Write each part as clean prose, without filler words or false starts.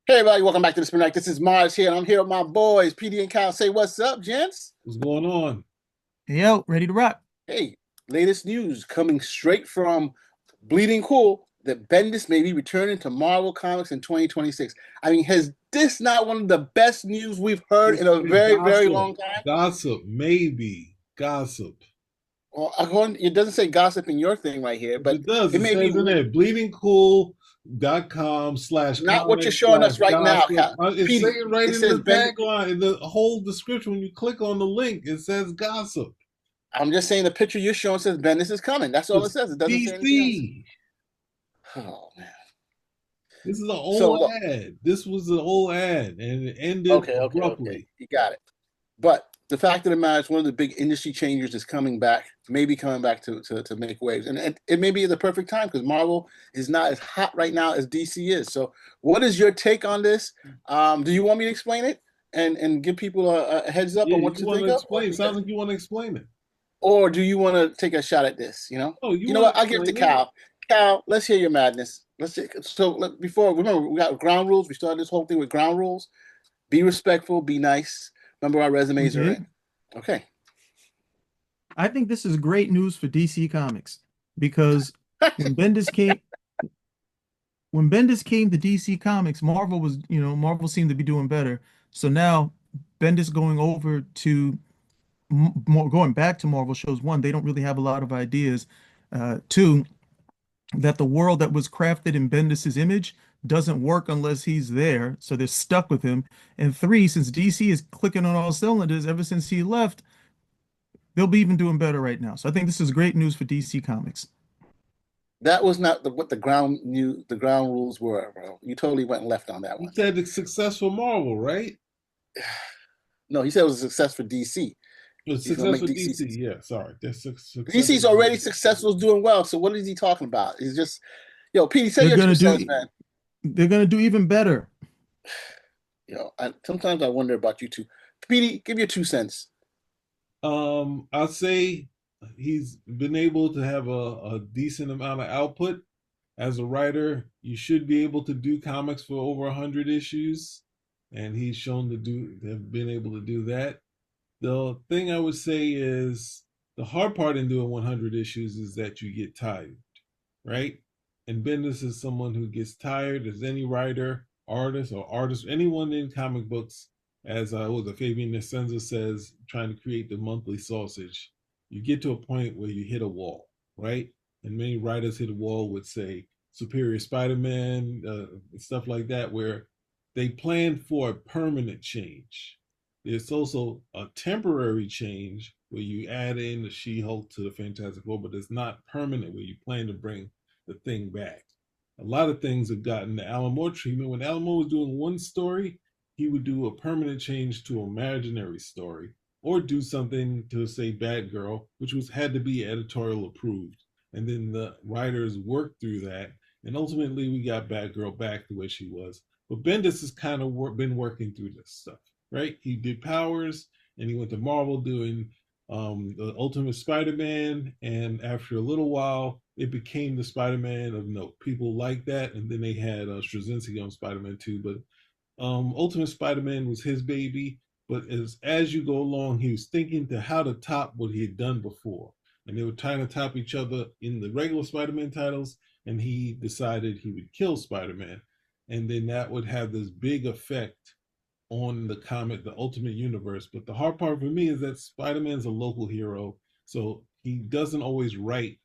Hey everybody, welcome back to the Spin Rack. This is Mars here, and I'm here with my boys, PD and Kyle. Say what's up, gents. What's going on? Yo, ready to rock. Hey, latest news coming straight from Bleeding Cool that Bendis may be returning to Marvel Comics in 2026. I mean, has this not one of the best news we've heard in a very, very Gossip. long time? Gossip, maybe. Gossip. Well, it doesn't say gossip in your thing right here, but It does. it It may be says in there, bleedingcool.com slash not what you're comics showing slash us right now, gossip. Kyle. It's PD. saying right It in says the Bendis. tagline, in the whole description, when you click on the link, it says gossip. I'm just saying the picture you're showing says Bendis is coming. That's all it It's says. It doesn't say anything else. DC. Oh man. This is an So old look. ad. This was an old ad, and it ended Okay. abruptly. You got it. But the fact of the matter is, one of the big industry changers is coming back, maybe coming back to make waves. And it may be the perfect time because Marvel is not as hot right now as DC is. So, what is your take on this? Do you want me to explain it and give people a heads up Yeah, on what you to want to think of? explain. Sounds like you want to explain it. Or do you want to take a shot at this? Oh, you You know want to what? I'll give it to explain it? Cal. Cal, let's hear your madness. Before, remember, we got ground rules. We started this whole thing with ground rules. Be respectful, be nice. Remember, our We resumes are in. did. Okay. I think this is great news for DC Comics because when Bendis came when Bendis came to DC Comics, Marvel seemed to be doing better. So now Bendis going over to more going back to Marvel shows one, they don't really have a lot of ideas. Two, that the world that was crafted in Bendis's image doesn't work unless he's there, so they're stuck with him. And three, since DC is clicking on all cylinders ever since he left, they'll be even doing better right now. So I think this is great news for DC Comics. That was not what the ground rules were, bro. You totally went left on that You one. said it's successful Marvel, right? No, he said it was a success for DC. It's He's gonna make successful DC. DC. Yeah, sorry. That's successful DC's already DC. successful, is doing well. So what is he talking about? He's just, yo, Petey, say They're your two gonna cents, do man. they're gonna do even better. Sometimes I wonder about you two. Petey, give your 2 cents. I'd say he's been able to have a decent amount of output. As a writer, you should be able to do comics for over 100 issues, and he's shown to have been able to do that. The thing I would say is the hard part in doing 100 issues is that you get tired, right? And Bendis is someone who gets tired as any writer, artist, anyone in comic books, as was it, Fabian Nessenza says, trying to create the monthly sausage. You get to a point where you hit a wall, right? And many writers hit a wall with, say, Superior Spider-Man, stuff like that, where they plan for a permanent change. There's also a temporary change where you add in the She-Hulk to the Fantastic Four, but it's not permanent where you plan to bring the thing back. A lot of things have gotten the Alan Moore treatment. When Alan Moore was doing one story, he would do a permanent change to an imaginary story, or do something to say Batgirl, which was had to be editorial approved. And then the writers worked through that, and ultimately we got Batgirl back the way she was. But Bendis has kind of been working through this stuff, right? He did Powers, and he went to Marvel doing the Ultimate Spider-Man, and after a little while, it became the Spider-Man of note. People liked that, and then they had Straczynski on Spider-Man 2, but Ultimate Spider-Man was his baby. But as you go along, he was thinking to how to top what he had done before, and they were trying to top each other in the regular Spider-Man titles, and he decided he would kill Spider-Man, and then that would have this big effect on the comic, the Ultimate Universe. But the hard part for me is that Spider-Man's a local hero, so he doesn't always write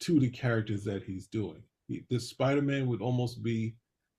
to the characters that he's doing. The Spider-Man would almost be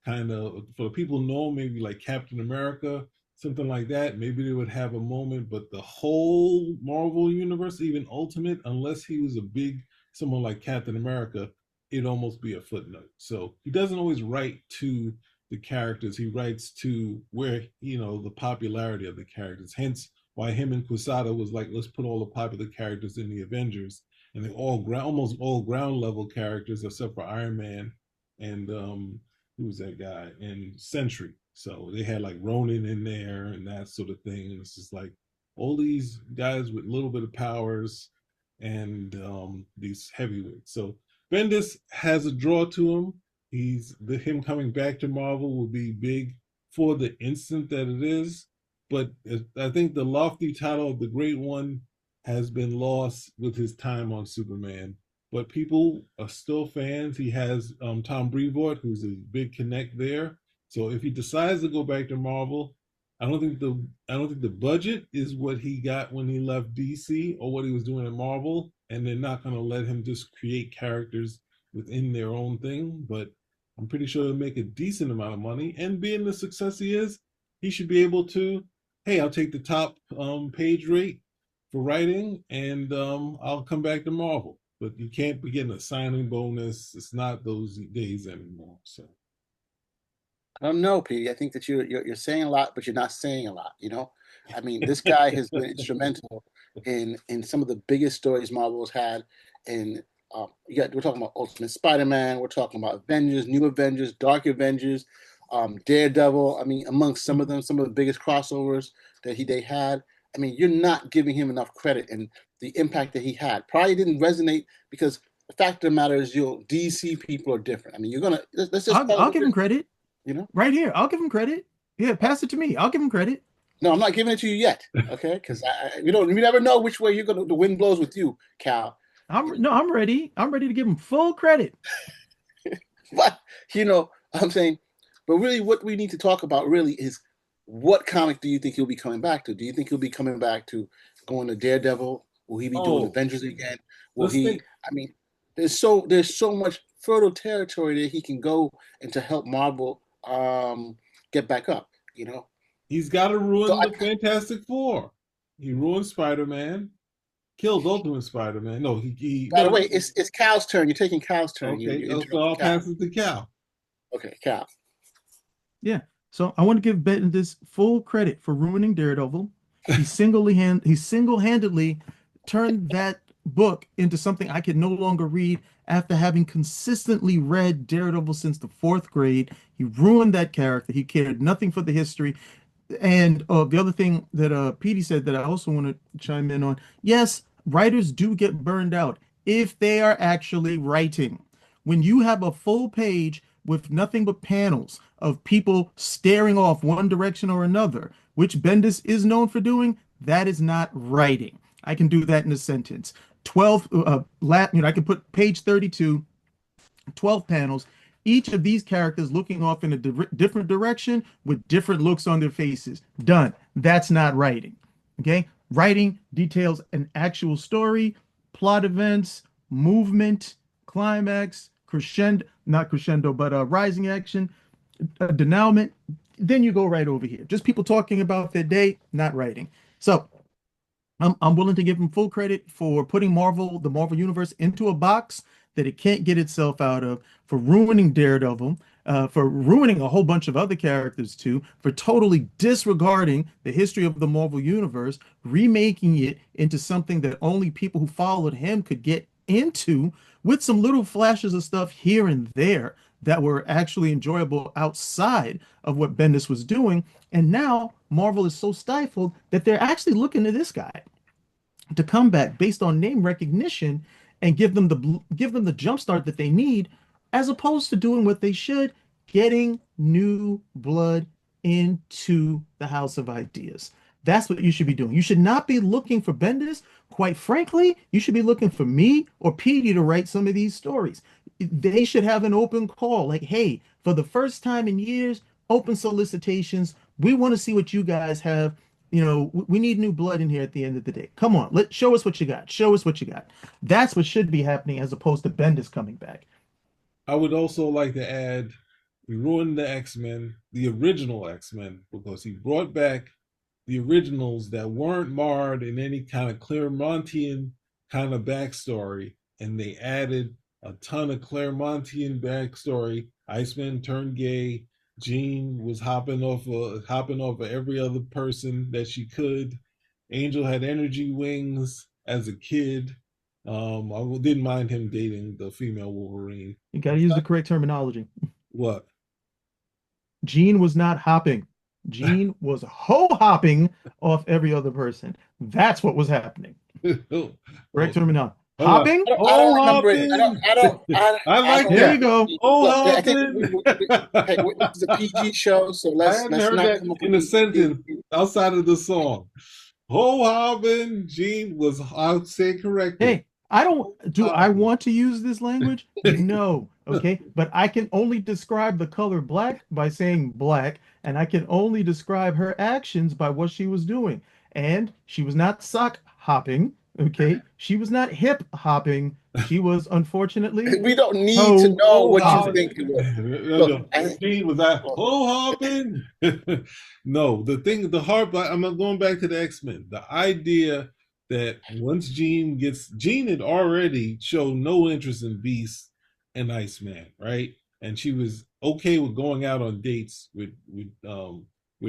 kind of, for people who know, maybe like Captain America, something like that. Maybe they would have a moment, but the whole Marvel universe, even Ultimate, unless he was a big someone like Captain America, it'd almost be a footnote. So he doesn't always write to the characters. He writes to where, the popularity of the characters. Hence why him and Quesada was like, let's put all the popular characters in the Avengers, and they almost all ground level characters except for Iron Man and who was that guy, and Sentry. So they had like Ronin in there and that sort of thing. And it's just like all these guys with a little bit of powers and these heavyweights. So Bendis has a draw to him. Him coming back to Marvel will be big for the instant that it is, but I think the lofty title of the Great One has been lost with his time on Superman. But people are still fans. He has Tom Brevoort, who's a big connect there. So if he decides to go back to Marvel, I don't think the budget is what he got when he left DC or what he was doing at Marvel, and they're not going to let him just create characters within their own thing. But I'm pretty sure he'll make a decent amount of money, and being the success he is, he should be able to. Hey, I'll take the top page rate for writing, and I'll come back to Marvel. But you can't be getting a signing bonus. It's not those days anymore. So I don't know, Pete. I think that you're saying a lot, but you're not saying a lot. I mean, this guy has been instrumental in some of the biggest stories Marvel's had. And we're talking about Ultimate Spider-Man. We're talking about Avengers, New Avengers, Dark Avengers, Daredevil. I mean, amongst some of them, some of the biggest crossovers that they had. I mean, you're not giving him enough credit, and the impact that he had probably didn't resonate because the fact of the matter is, DC people are different. I mean, let's just I'll give him credit. You know, Right here. I'll give him credit. Yeah, pass it to me. I'll give him credit. no, I'm not giving it to you yet, okay? Because you never know which way the wind blows with you, Cal. I'm ready. I'm ready to give him full credit. But I'm saying, but really, what we need to talk about really is what comic do you think he'll be coming back to? Do you think he'll be coming back to going to Daredevil? Will he be doing Avengers again? Will he? I mean, there's so much fertile territory that he can go and to help Marvel get back up. He's got to ruin the Fantastic Four. He ruined Spider-Man, killed Ultimate Spider-Man. No, he. By the way, it's Cal's turn. You're taking Cal's turn. Okay, so I'll pass it to Cal. Okay, Cal. Yeah. So I want to give Bendis full credit for ruining Daredevil. He single-handedly turned that book into something I could no longer read after having consistently read Daredevil since the 4th grade. He ruined that character. He cared nothing for the history. And the other thing that Petey said that I also want to chime in on, yes, writers do get burned out if they are actually writing. When you have a full page with nothing but panels of people staring off one direction or another, which Bendis is known for doing, that is not writing. I can do that in a sentence. 12, I can put page 32, 12 panels, each of these characters looking off in a different direction with different looks on their faces. Done. That's not writing. Okay? Writing details an actual story, plot events, movement, climax, crescendo, not crescendo, but rising action, denouement. Then you go right over here. Just people talking about their day, not writing. So I'm willing to give him full credit for putting the Marvel Universe into a box that it can't get itself out of, for ruining Daredevil, for ruining a whole bunch of other characters too, for totally disregarding the history of the Marvel Universe, remaking it into something that only people who followed him could get into, with some little flashes of stuff here and there that were actually enjoyable outside of what Bendis was doing. And now Marvel is so stifled that they're actually looking to this guy to come back based on name recognition and give them the jump start that they need, as opposed to doing what they should, getting new blood into the House of Ideas. That's what you should be doing. You should not be looking for Bendis. Quite frankly, you should be looking for me or Petey to write some of these stories. They should have an open call, like, hey, for the first time in years, open solicitations. We want to see what you guys have. We need new blood in here at the end of the day. Come on, show us what you got. Show us what you got. That's what should be happening, as opposed to Bendis coming back. I would also like to add, he ruined the X-Men, the original X-Men, because he brought back the originals that weren't marred in any kind of Claremontian kind of backstory, and they added a ton of Claremontian backstory. Iceman turned gay. Jean was hopping off of every other person that she could. Angel had energy wings as a kid. I didn't mind him dating the female Wolverine. You got to use the correct terminology. What? Jean was not hopping. Jean was ho-hopping off every other person. That's what was happening. Correct terminology. Hold on. Hopping? I don't Oh, remember it. Hoppin. I I like don't There remember you that. go. it. Oh, Look, I think Hoppin. hey, this is a PG show, so I let's hadn't heard not that come up with in a these. sentence outside of the song. Oh, Hoppin. Gene was, I'll say corrected. Hey, I don't, do I Hoppin. want to use this language? No. Okay. But I can only describe the color black by saying black, and I can only describe her actions by what she was doing. And she was not sock hopping. Okay. She was not hip hopping. She was unfortunately We don't need to toe know Oh, what you Hoppin. hopping. think it was. No, Look, no. Gene was that. look, Oh, Hoppin. No, the thing, the hard, I'm not going back to the X-Men. The idea that once Jean had already shown no interest in Beast and Iceman, right? And she was okay with going out on dates with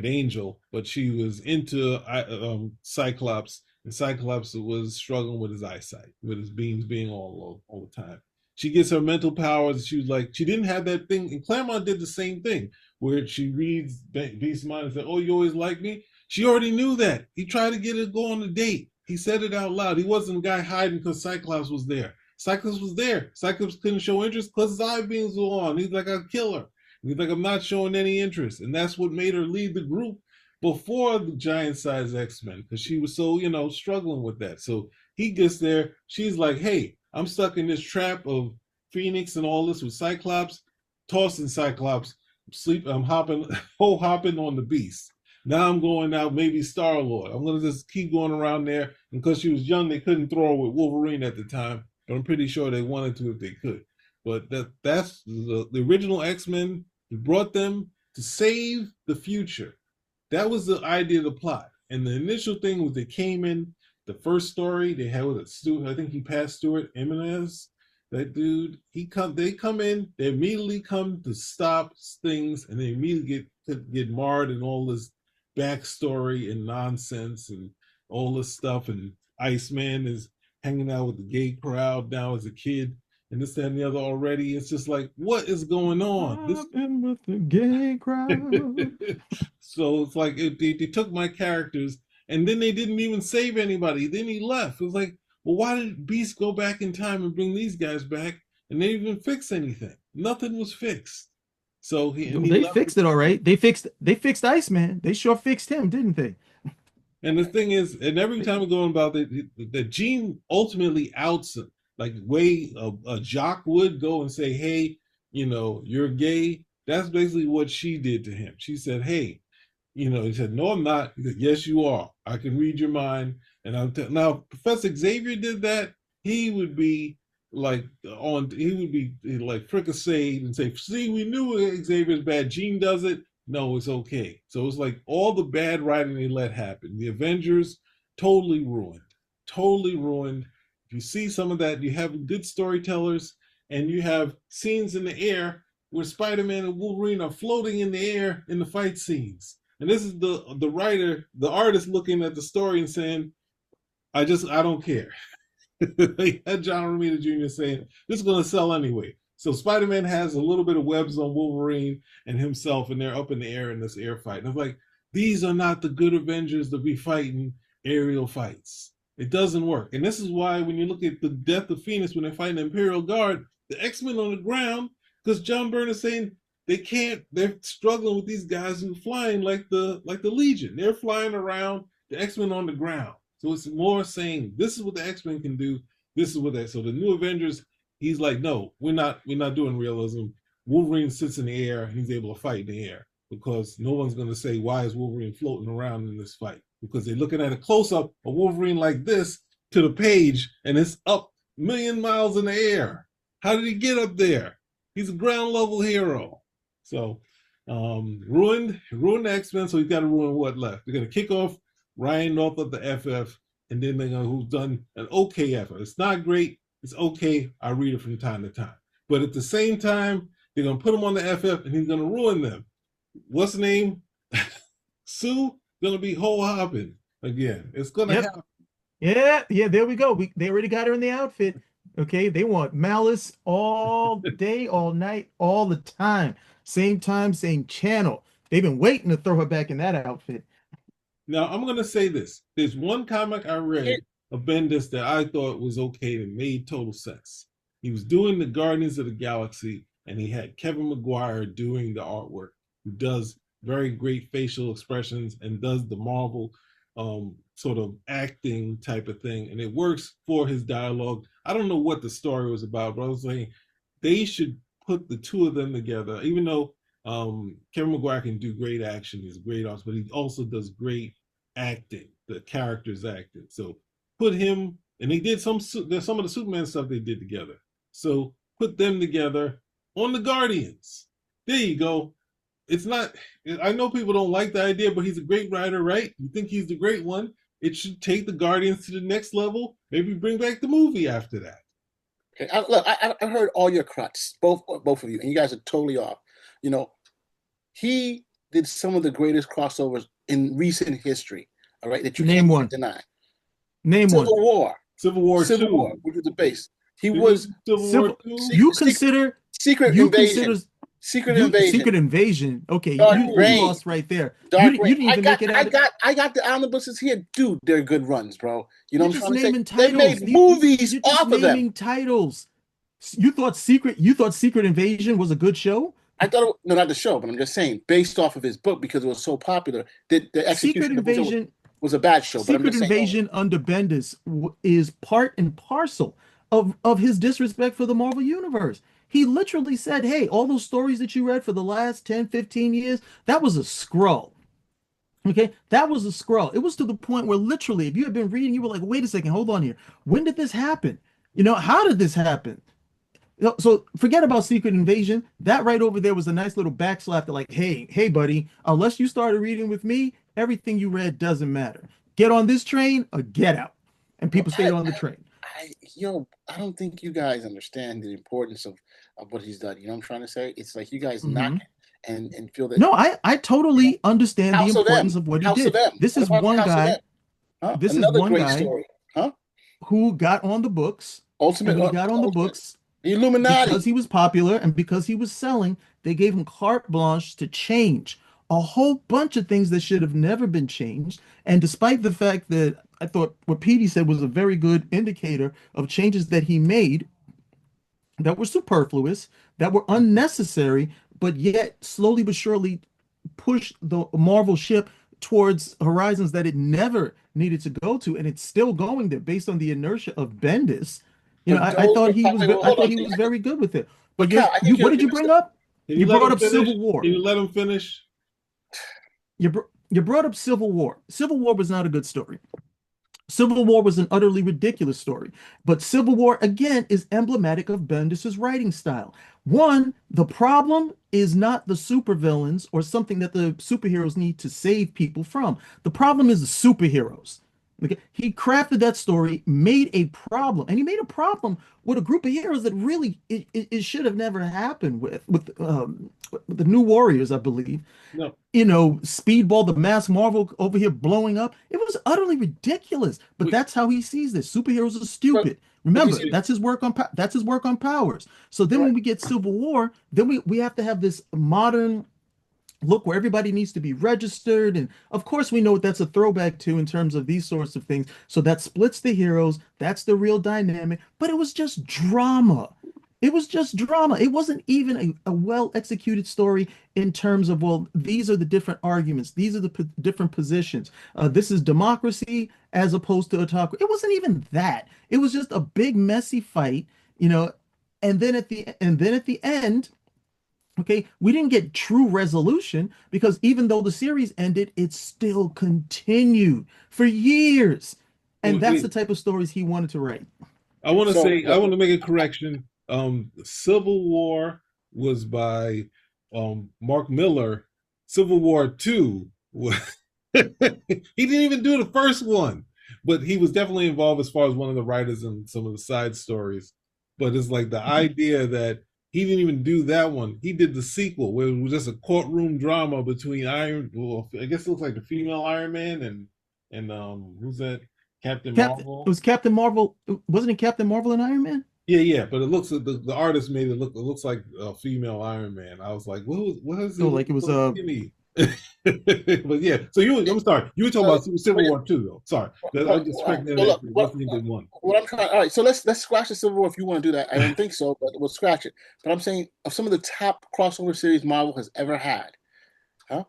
Angel, but she was into Cyclops, and Cyclops was struggling with his eyesight, with his beams being all the time. She gets her mental powers. She was like, she didn't have that thing, and Claremont did the same thing, where she reads Beast's mind and said, "Oh, you always like me." She already knew that. He tried to get her to go on a date. He said it out loud. He wasn't a guy hiding because Cyclops was there. Cyclops was there. Cyclops couldn't show interest because his eye beams were on. He's like, "I'll kill her." And he's like, "I'm not showing any interest." And that's what made her leave the group before the giant size X-Men, because she was so, struggling with that. So he gets there. She's like, "Hey, I'm stuck in this trap of Phoenix and all this with Cyclops, tossing Cyclops, I'm hopping, whole hopping on the Beast. Now I'm going out, maybe Star Lord. I'm gonna just keep going around there. And because she was young, they couldn't throw her with Wolverine at the time. But I'm pretty sure they wanted to if they could. But that's the original X-Men. He brought them to save the future. That was the idea of the plot. And the initial thing was they came in, the first story they had with Stu, I think he passed Stuart Jimenez. That dude, they come in, they immediately come to stop things, and they immediately get marred in all this backstory and nonsense and all this stuff. And Iceman is hanging out with the gay crowd now as a kid, and this, that, and the other already. It's just like, what is going on? Hopping with the gay crowd. So it's like they took my characters, and then they didn't even save anybody. Then he left. It was like, well, why did Beast go back in time and bring these guys back, and they didn't even fix anything? Nothing was fixed. So he They left. fixed it all right. They fixed Iceman. They sure fixed him, didn't they? And the thing is, and every time we go on about the Gene ultimately outs him, like way a jock would go and say, "Hey, you're gay." That's basically what she did to him. She said, "Hey, he said, "No, I'm not." He said, "Yes, you are. I can read your mind." And now Professor Xavier did that. He would be he would be like fricasseed and say, "See, we knew Xavier's bad. Jean does it. No, it's okay." So it's like all the bad writing they let happen. The Avengers totally ruined, totally ruined. If you see some of that, you have good storytellers, and you have scenes in the air where Spider-Man and Wolverine are floating in the air in the fight scenes. And this is the writer, the artist looking at the story and saying, I don't care." They had John Romita Jr. saying, "This is going to sell anyway." So Spider-Man has a little bit of webs on Wolverine and himself, and they're up in the air in this air fight. And I'm like, these are not the good Avengers to be fighting aerial fights. It doesn't work. And this is why when you look at the death of Phoenix, when they're fighting the Imperial Guard, the X-Men on the ground, because John Byrne is saying they're struggling with these guys who are flying like the Legion. They're flying around, the X-Men on the ground. So it's more saying this is what the X-Men can do. This is what they. So the new Avengers, he's like, no, we're not doing realism. Wolverine sits in the air and he's able to fight in the air because no one's going to say why is Wolverine floating around in this fight, because they're looking at a close up of Wolverine like this to the page and it's up a million miles in the air. How did he get up there? He's a ground level hero. So ruined the X-Men. So he's got to ruin what left. They're going to kick off Ryan North of the FF, and then they're going to, who's done an okay effort. It's not great. It's okay. I read it from time to time. But at the same time, they're going to put him on the FF, and he's going to ruin them. What's the name? Sue going to be whole hopping again. It's going to happen. Yeah, there we go. They already got her in the outfit. Okay, they want Malice all day, all night, all the time, same channel. They've been waiting to throw her back in that outfit. Now, I'm going to say this. There's one comic I read of Bendis that I thought was okay and made total sense. He was doing the Guardians of the Galaxy, and he had Kevin Maguire doing the artwork, who does very great facial expressions and does the Marvel sort of acting type of thing, and it works for his dialogue. I don't know what the story was about, but I was saying they should put the two of them together, even though Kevin Maguire can do great action, he's a great artist, but he also does great acting, the characters acting. So put him, and they did there's some of the Superman stuff they did together. So put them together on the Guardians. There you go. It's not, I know people don't like the idea, but he's a great writer, right? You think he's the great one? It should take the Guardians to the next level. Maybe bring back the movie after that. Okay, look, I heard all your crutch, both of you, and you guys are totally off. You know, he did some of the greatest crossovers in recent history. All right, that you Name can't one. deny. Name Civil one. War. Civil War Civil 2. War, which was the base. He was Civil War 2. You consider Secret you Invasion. consider Secret Invasion. Secret Invasion. Okay, Dark you Reign. lost right there. Dark You Reign. didn't even make it out. I got the omnibuses here, dude. They're good runs, bro. You know You're what I'm just trying to say? naming They titles. made movies You're just off of them. naming titles. You thought Secret Invasion was a good show? I thought no, not the show, but I'm just saying, based off of his book because it was so popular, the execution Secret Invasion was a bad show. Secret Invasion under Bendis is part and parcel of his disrespect for the Marvel Universe. He literally said, hey, all those stories that you read for the last 10, 15 years, that was a scroll. Okay, that was a scroll. It was to the point where literally, if you had been reading, you were like, wait a second, hold on here. When did this happen? How did this happen? So forget about Secret Invasion. That right over there was a nice little backslap to like, hey, buddy, unless you started reading with me, everything you read doesn't matter. Get on this train or get out. And people stayed on the train. I don't think you guys understand the importance of what he's done. You know what I'm trying to say? It's like you guys knock and feel that. No, I totally understand the importance of what he did. This is one guy. This is one guy who got on the books. Ultimate. He got on the books. The Illuminati. Because he was popular and because he was selling, they gave him carte blanche to change a whole bunch of things that should have never been changed. And despite the fact that I thought what Petey said was a very good indicator of changes that he made that were superfluous, that were unnecessary, but yet slowly but surely pushed the Marvel ship towards horizons that it never needed to go to, and it's still going there based on the inertia of Bendis. I thought he was very good with it. But what did you bring up? You brought up Civil War. Can you let him finish? You brought up Civil War. Civil War was not a good story. Civil War was an utterly ridiculous story. But Civil War, again, is emblematic of Bendis' writing style. One, the problem is not the supervillains or something that the superheroes need to save people from. The problem is the superheroes. Okay? He crafted that story, made a problem, and he made a problem with a group of heroes that really it should have never happened with the New Warriors, I believe. No. Speedball, the Mask Marvel over here blowing up. It was utterly ridiculous. But that's how he sees this. Superheroes are stupid. Remember, that's his work on Powers. So then when we get Civil War, then we have to have this modern look where everybody needs to be registered. And of course, we know what that's a throwback to in terms of these sorts of things. So that splits the heroes. That's the real dynamic. But it was just drama. It was just drama. It wasn't even a well-executed story in terms of, well, these are the different arguments. These are the different positions. This is democracy as opposed to autocracy. It wasn't even that. It was just a big, messy fight, and then at the end, okay, we didn't get true resolution because even though the series ended, it still continued for years. And that's the type of stories he wanted to write. I want to make a correction. Civil War was by Mark Miller. Civil War 2 was he didn't even do the first one, but he was definitely involved as far as one of the writers in some of the side stories. But it's like the idea that he didn't even do that one. He did the sequel where it was just a courtroom drama between I guess it looks like the female Iron Man and who's that? Captain Marvel. It was Captain Marvel. Wasn't it Captain Marvel and Iron Man? Yeah, but it looks the artist made it looks like a female Iron Man. I was like, what is it? Like it was But yeah, so I'm sorry, you were talking about Civil War too, though. Sorry, I'm just correcting that. Look, What's the one? what I'm trying. All right, so let's scratch the Civil War if you want to do that. I don't think so, but we'll scratch it. But I'm saying of some of the top crossover series Marvel has ever had, huh?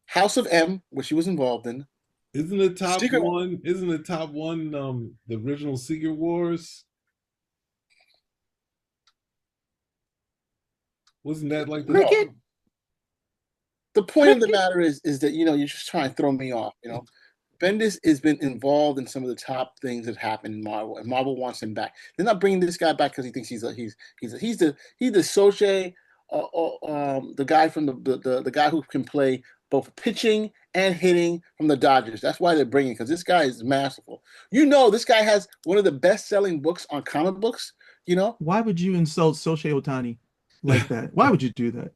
House of M, which she was involved in. Isn't the top Secret. one? Isn't the top one the original Secret Wars? Wasn't that like the Cricket? The point of the matter is that you're just trying to throw me off. Bendis has been involved in some of the top things that happened in Marvel, and Marvel wants him back. They're not bringing this guy back because he thinks he's the Soche, the guy from the guy who can play both pitching and hitting from the Dodgers. That's why they're bringing, because this guy is masterful. This guy has one of the best-selling books on comic books. Why would you insult Soche Otani like that? Why would you do that?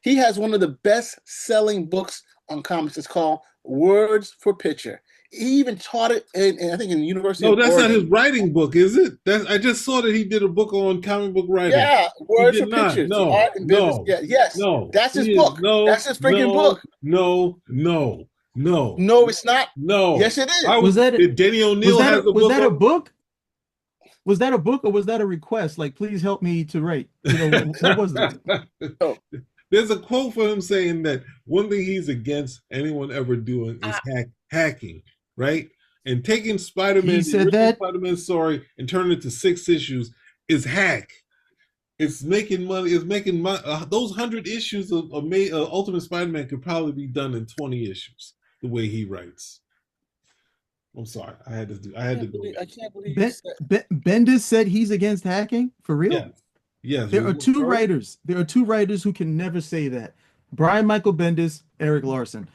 He has one of the best-selling books on comics. It's called Words for Pitcher. He even taught it I think in the University of Oregon. No, that's not his writing book, is it? I just saw that he did a book on comic book writing. Yeah, Words for Pitchers. No, art and business. Yeah, yes. No. That's his book. That's his freaking book. No, it's not. No. Yes, it is. Did Denny O'Neil has a book? Was that a book? Was that a book, or was that a request? Like, please help me to write. What was that? There's a quote for him saying that one thing he's against anyone ever doing is hacking, right? And taking Spider-Man, he said that Spider-Man story, and turning it to 6 issues is hack. It's making money. It's making money. Those 100 issues of Ultimate Spider-Man could probably be done in 20 issues. The way he writes. I'm sorry. I had to go. I can't believe Bendis said he's against hacking? For real? Yes. There are two writers. There are 2 writers who can never say that. Brian Michael Bendis, Eric Larson.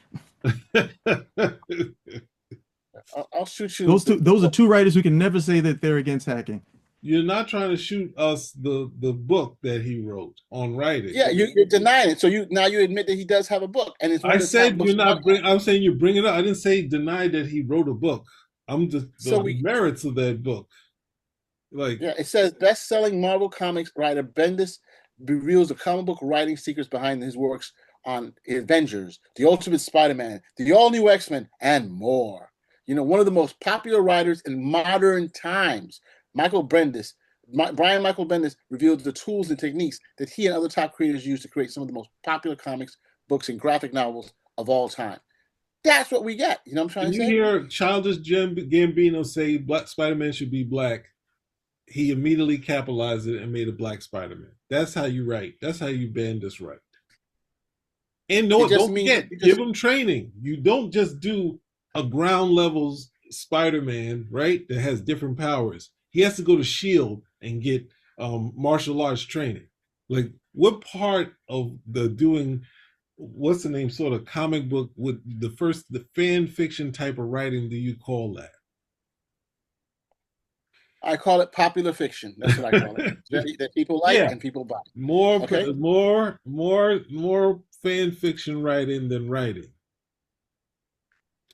I'll shoot you. Those are 2 writers who can never say that they're against hacking. You're not trying to shoot us the book that he wrote on writing. Yeah, you're denying it. So now you admit that he does have a book, and it's. I said you're not. I'm saying you bring it up. I didn't say deny that he wrote a book. I'm just the merits of that book. It says best-selling Marvel Comics writer Bendis reveals the comic book writing secrets behind his works on Avengers, the Ultimate Spider-Man, the all-new X-Men, and more. One of the most popular writers in modern times, Brian Michael Bendis revealed the tools and techniques that he and other top creators use to create some of the most popular comics, books, and graphic novels of all time. That's what we get. You know what I'm trying to say? You hear childish Jim Gambino say Spider-Man should be black. He immediately capitalized it and made a black Spider-Man. That's how you write. That's how you Bendis write. And don't forget, give him training. You don't just do a ground level Spider-Man, right? That has different powers. He has to go to S.H.I.E.L.D. and get martial arts training. Like, what part of the doing, what's the name, sort of comic book with the fan fiction type of writing do you call that? I call it popular fiction. That's what I call it. that people like and people buy. More fan fiction writing than writing.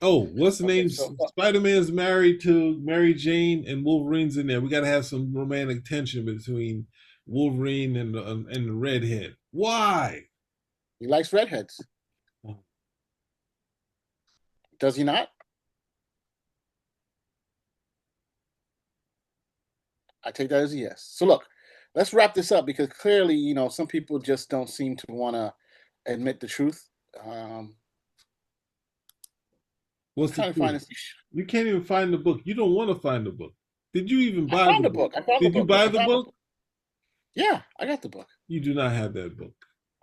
Oh, what's the name? Spider-Man's married to Mary Jane, and Wolverine's in there. We got to have some romantic tension between Wolverine and the redhead. Why? He likes redheads. Does he not? I take that as a yes. So look, let's wrap this up, because clearly, some people just don't seem to want to admit the truth. What's the truth? You can't even find the book. You don't want to find the book. Did you even buy the book? Did you buy the book? Yeah, I got the book. You do not have that book.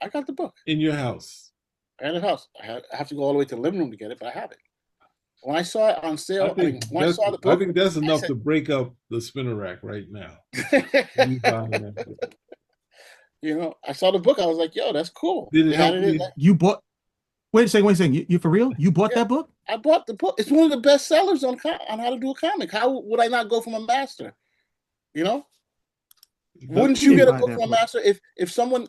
I got the book. In your house? I had a house. I have to go all the way to the living room to get it, but I have it. When I saw it on sale, I saw the book, I think that's enough to break up the spinner rack right now. I saw the book. I was like, yo, that's cool. Did it help you bought? Wait a second. You for real? You bought that book? I bought the book. It's one of the best sellers on how to do a comic. How would I not go from a master? Wouldn't you get a book from a master if someone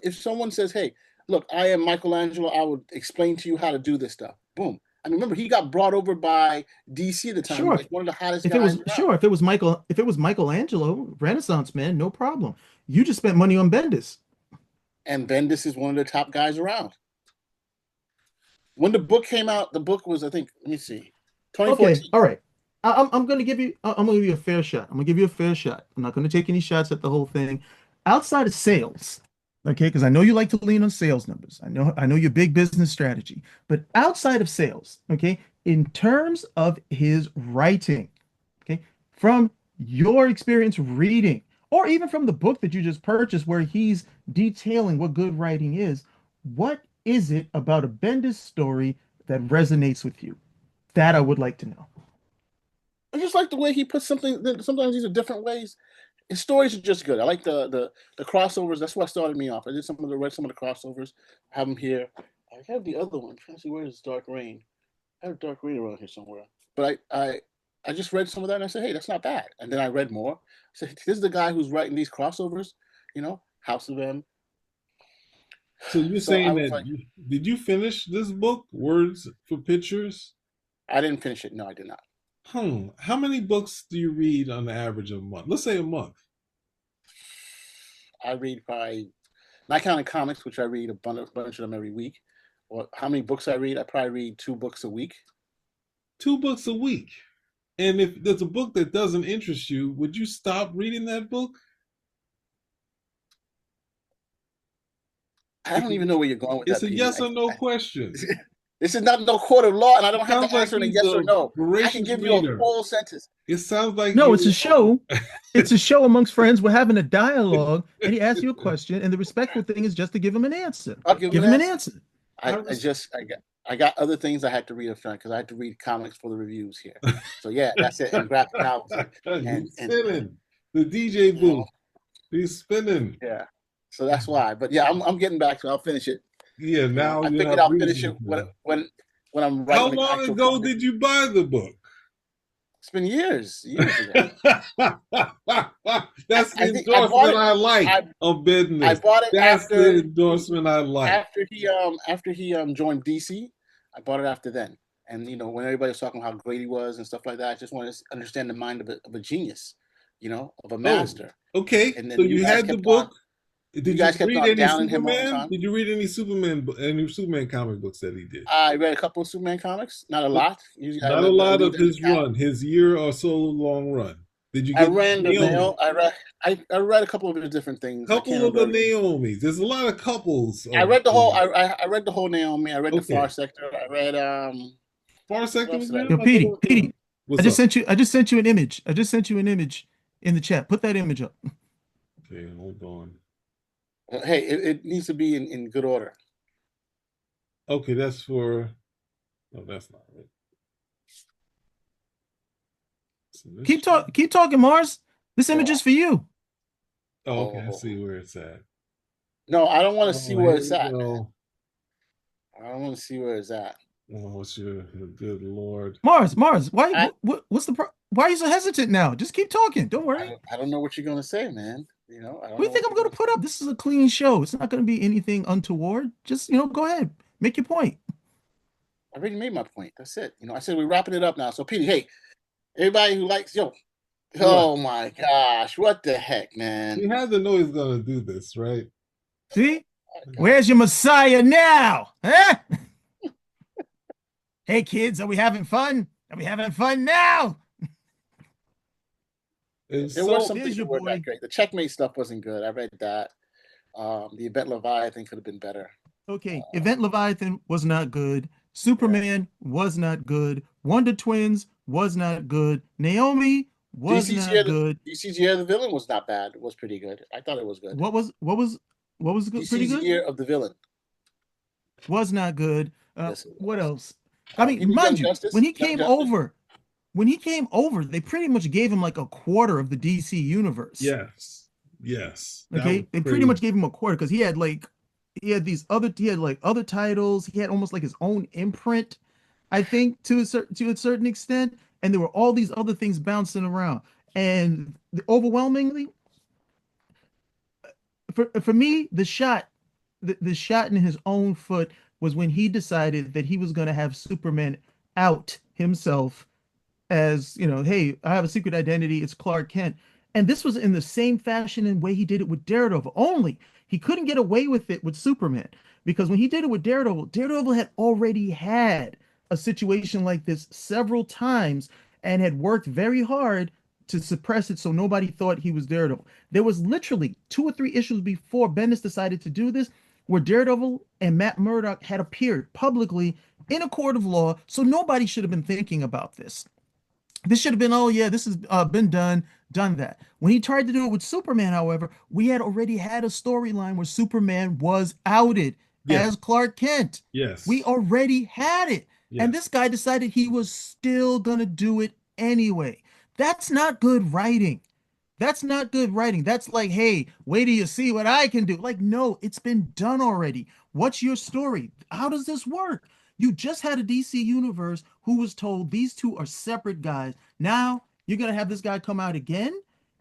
says, hey, look, I am Michelangelo. I would explain to you how to do this stuff. Boom. I mean, remember, he got brought over by DC at the time. Sure. Like one of the hottest guys. If it was Michelangelo, Renaissance man, no problem. You just spent money on Bendis. And Bendis is one of the top guys around. When the book came out, the book was, I think, let me see, Okay, 2014. all right. I'm gonna give you I'm gonna give you a fair shot. I'm gonna give you a fair shot. I'm not gonna take any shots at the whole thing. Outside of sales, okay, because I know you like to lean on sales numbers. I know your big business strategy, but outside of sales, okay, in terms of his writing, okay, from your experience reading, or even from the book that you just purchased where he's detailing what good writing is, what is it about a Bendis story that resonates with you? That I would like to know. I just like the way he puts something. Sometimes these are different ways. His stories are just good. I like the crossovers. That's what started me off. I did read some of the crossovers. I have them here. I have the other one. I'm trying to see where is Dark Reign. I have Dark Reign around here somewhere. But I just read some of that and I said, hey, that's not bad. And then I read more. I said, this is the guy who's writing these crossovers. House of M. So you're So I saying was that like, did you finish this book, Words for Pictures? I didn't finish it. No, I did not. How many books do you read on the average of a month? Let's say a month. I read probably, not counting comics, which I read a bunch of them every week. Or how many books I read? I probably read 2 books a week. 2 books a week. And if there's a book that doesn't interest you, would you stop reading that book? I don't even know where you're going with It's that, a PD. yes or no question. This is not no court of law, and I It don't have sounds to like answer in a he's yes or a no. I can voracious give you a reader. full sentence. It sounds like No, it's a you. show. It's a show amongst friends. We're having a dialogue, and he asks you a question, and the respectful thing is just to give him an answer. I'll give him Give an him an answer. answer. I got other things I had to read up front because I had to read comics for the reviews here. So yeah, that's it. And graphic novels and He's spinning the DJ you know, booth. He's spinning. yeah. So that's why. But yeah, I'm getting back to it. I'll finish it. Yeah, now I you figured have I'll finish it reason when to. when I'm How writing the long actual ago comic. did you buy the book? It's been years ago. That's the I think I bought endorsement it. I like I of I business. bought it That's the endorsement I like. after he joined DC. I bought it after then. And when everybody was talking about how great he was and stuff like that, I just wanted to understand the mind of a genius, of a Oh, master. okay. And So then you had the book. you Did you guys kept read on any downing him all the Superman? time. Did you read any Superman comic books that he did? I read a couple of Superman comics, not a lot. Usually, I Not a lot leave of it in the his back. run, his year or so long run. Did you I get ran the Naomi? mail. I read a couple of his different things. I can't Couple of remember the everything. Naomis. There's a lot of couples I of. read the whole. I read the whole Naomi. I read the Far Okay, Sector. I read Far what Sector else was did I him. Yo, I thought it Petey, was him. Petey, What's up? I just sent you an image. I just sent you an image in the chat. Put that image up. Okay, hold on. Hey, it needs to be in good order. Okay, that's for. No, that's not it. So Keep talking, Mars. This image Oh, is for you. Oh, okay, I oh. see where it's at. No, I don't want to see Oh, where here it's we at, man. go. I don't want to see where it's at. Oh, what's your good lord? Mars. Why? I What's the why are you so hesitant now? Just keep talking. Don't I worry. don't, I don't know what you're gonna say, man. I What don't do you know think what I'm you're going to gonna put up? This is a clean show. It's not going to be anything untoward. Just go ahead, make your point. I already made my point. That's it. I said we're wrapping it up now. So, Peter, hey, everybody who likes, What? oh my gosh, what the heck, man? You had to know he's gonna do this, right? See, Oh, God. where's your Messiah now? Huh? Hey kids, are we having fun? Are we having fun now? It's There were so some There's things your that weren't boy. that great. The checkmate stuff wasn't good. I read that. The Event Leviathan could have been better. Okay, Event Leviathan was not good. Yeah. Superman was not good. Wonder Twins was not good. Naomi was DC's not year, good. DC's year of the villain was not bad. It was pretty good. I thought it was good. What was good, pretty DC's good? year of the villain. Was not good. Yes, it What was. else? I mean, Even Young mind you, Justice. Young Justice. when he came over, they pretty much gave him like a quarter of the DC universe. yes, yes. That was Okay, they pretty crazy. much gave him a quarter because he had like other titles. He had almost like his own imprint, I think, to a certain extent, and there were all these other things bouncing around. And overwhelmingly, for me, the shot in his own foot was when he decided that he was going to have Superman out himself as, hey, I have a secret identity. It's Clark Kent. And this was in the same fashion and way he did it with Daredevil. Only he couldn't get away with it with Superman because when he did it with Daredevil, Daredevil had already had a situation like this several times and had worked very hard to suppress it so nobody thought he was Daredevil. There was literally 2 or 3 issues before Bendis decided to do this where Daredevil and Matt Murdock had appeared publicly in a court of law, so nobody should have been thinking about this. This should have been, oh yeah, this has been done that. When he tried to do it with Superman, however, we had already had a storyline where Superman was outed Yes. as Clark Kent. We Yes. already had it. And Yes. this guy decided he was still going to do it anyway. That's not good writing. That's not good writing. That's like, hey, wait till you see what I can do. Like, no, it's been done already. What's your story? How does this work? You just had a DC universe who was told these two are separate guys. Now you're going to have this guy come out again?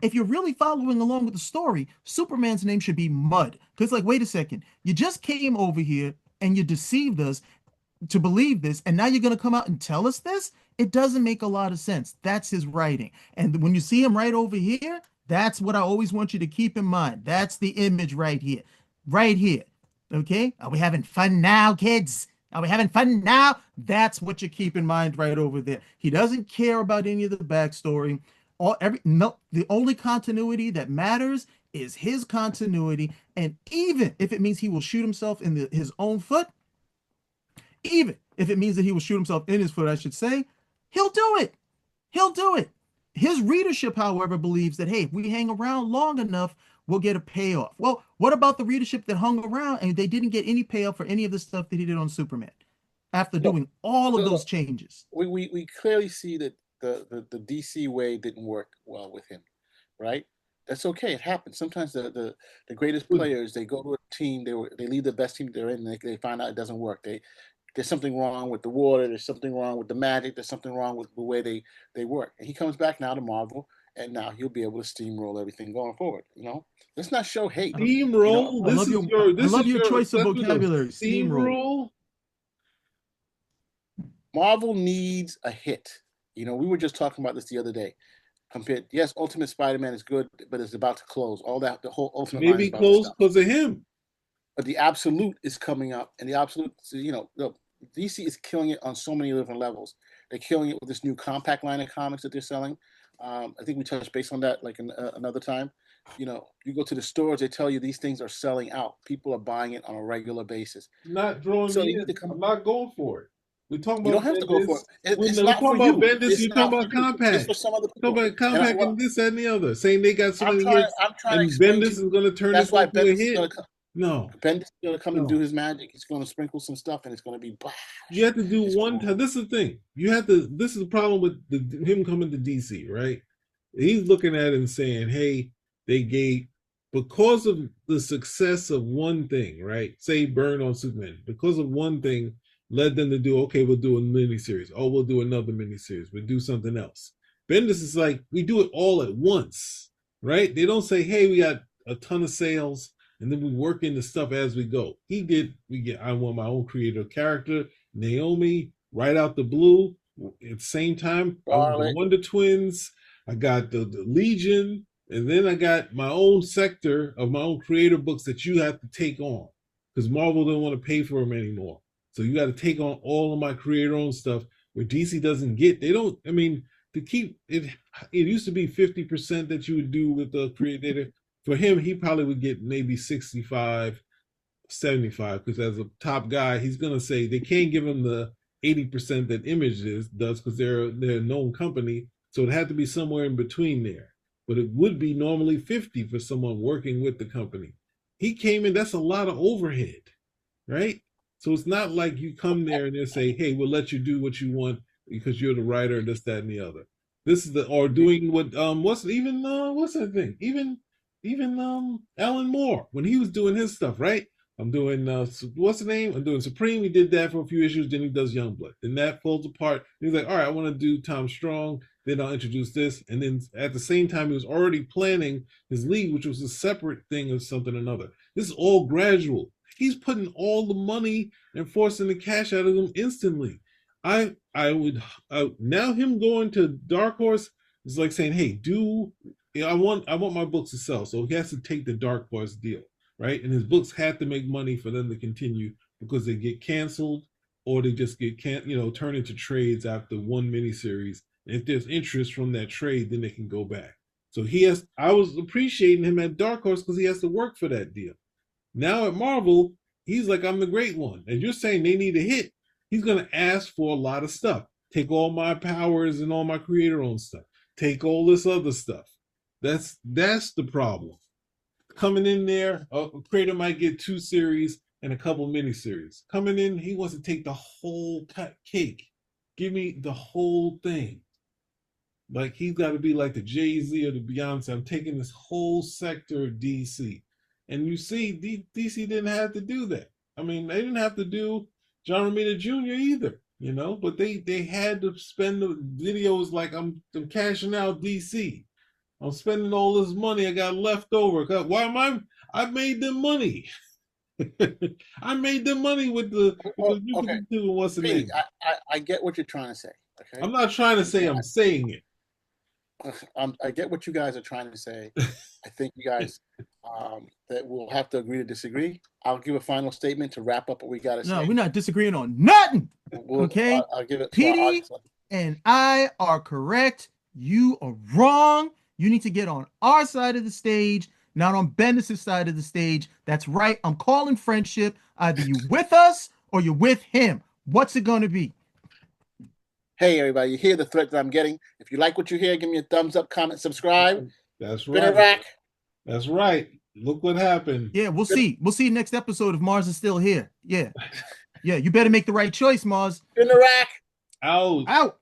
If you're really following along with the story, Superman's name should be Mud. Because, like, wait a second. You just came over here and you deceived us to believe this, and now you're going to come out and tell us this? It doesn't make a lot of sense. That's his writing. And when you see him right over here, that's what I always want you to keep in mind. That's the image right here. Right here. Okay? Are we having fun now, kids? Are we having fun now? That's what you keep in mind right over there. He doesn't care about any of the backstory. The only continuity that matters is his continuity. And even if it means he will shoot himself in his own foot, even if it means that he will shoot himself in his foot, I should say, he'll do it. He'll do it. His readership, however, believes that, hey, if we hang around long enough, we'll get a payoff. Well, what about the readership that hung around and they didn't get any payoff for any of the stuff that he did on Superman after doing all of those changes? We clearly see that the DC way didn't work well with him, right? That's okay. It happens. Sometimes the greatest players, they go to a team, they leave the best team they're in, and they find out it doesn't work. There's something wrong with the water. There's something wrong with the magic. There's something wrong with the way they work. And he comes back now to Marvel, and now he'll be able to steamroll everything going forward. Let's not show hate. Steamroll. I love your choice of vocabulary. Steamroll. Marvel needs a hit. We were just talking about this the other day. Yes, Ultimate Spider-Man is good, but it's about to close. All that, the whole Ultimate line is about to close stop. because of him. But the Absolute is coming up, and the Absolute, DC is killing it on so many different levels. They're killing it with this new compact line of comics that they're selling. I think we touched base on that like another time. You go to the stores, they tell you these things are selling out. People are buying it on a regular basis. Not drawing me in. I'm not going for it. We're talking about. You don't have to go for it. It's not for you. Bendis, you're talking about compact. It's for some other people. Talking about compact and this and the other. Saying they got so many hits, and Bendis is going to turn this into a hit. No, Bendis is going to come and do his magic. He's going to sprinkle some stuff, and it's going to be. You have to do one time. This is the thing. You have to. This is the problem with him coming to DC, right? He's looking at it and saying, "Hey, they gave because of the success of one thing, right? Say Burn on Superman. Because of one thing, led them to do. Okay, we'll do a miniseries. Oh, we'll do another miniseries. We'll do something else. Bendis is like, we do it all at once, right? They don't say, hey, we got a ton of sales." And then we work into stuff as we go. I want my own creative character, Naomi, right out the blue. At the same time, I want the Wonder Twins. I got the Legion. And then I got my own sector of my own creative books that you have to take on. Because Marvel don't want to pay for them anymore. So you got to take on all of my creator-owned stuff where DC doesn't get. To keep it, it used to be 50% that you would do with the creator. For him, he probably would get maybe 65, 75, because as a top guy, he's going to say they can't give him the 80% that Image does because they're a known company. So it had to be somewhere in between there. But it would be normally 50 for someone working with the company. He came in, that's a lot of overhead, right? So it's not like you come there and they say, hey, we'll let you do what you want because you're the writer, this, that, and the other. This is doing what, what's that thing? Even Alan Moore, when he was doing his stuff, right? I'm doing, what's the name? I'm doing Supreme. He did that for a few issues. Then he does Youngblood. Then that falls apart. He's like, all right, I want to do Tom Strong. Then I'll introduce this. And then at the same time, he was already planning his league, which was a separate thing of something or another. This is all gradual. He's putting all the money and forcing the cash out of them instantly. Now him going to Dark Horse is like saying, hey, I want my books to sell, so he has to take the Dark Horse deal. right? And his books had to make money for them to continue because they get canceled or they just get turned into trades after one miniseries. And if there's interest from that trade, then they can go back. So I was appreciating him at Dark Horse because he has to work for that deal. Now at Marvel, he's like, I'm the great one. And you're saying they need a hit. He's going to ask for a lot of stuff. Take all my powers and all my creator-owned stuff. Take all this other stuff. That's the problem. Coming in there, a creator might get 2 series and a couple miniseries. Coming in, he wants to take the whole cake. Give me the whole thing. Like he's got to be like the Jay-Z or the Beyonce. I'm taking this whole sector of DC. And you see, DC didn't have to do that. I mean, they didn't have to do John Romita Jr. either, but they had to spend the videos like I'm cashing out DC. I'm spending all this money I got left over. Why am I made them money. I made them money with the okay. What's the name? I get what you're trying to say. Okay. I'm not trying to say I'm saying it. I get what you guys are trying to say. I think you guys that we'll have to agree to disagree. I'll give a final statement to wrap up what we got to say. No, we're not disagreeing on nothing. Okay. I'll give it. PD and I are correct. You are wrong. You need to get on our side of the stage, not on Bendis' side of the stage. That's right. I'm calling friendship. Either you with us or you're with him. What's it going to be? Hey, everybody, you hear the threat that I'm getting. If you like what you hear, give me a thumbs up, comment, subscribe. That's right. That's right. Look what happened. Yeah, we'll see. We'll see next episode if Mars is still here. Yeah. Yeah, you better make the right choice, Mars. In the rack. Out. Out.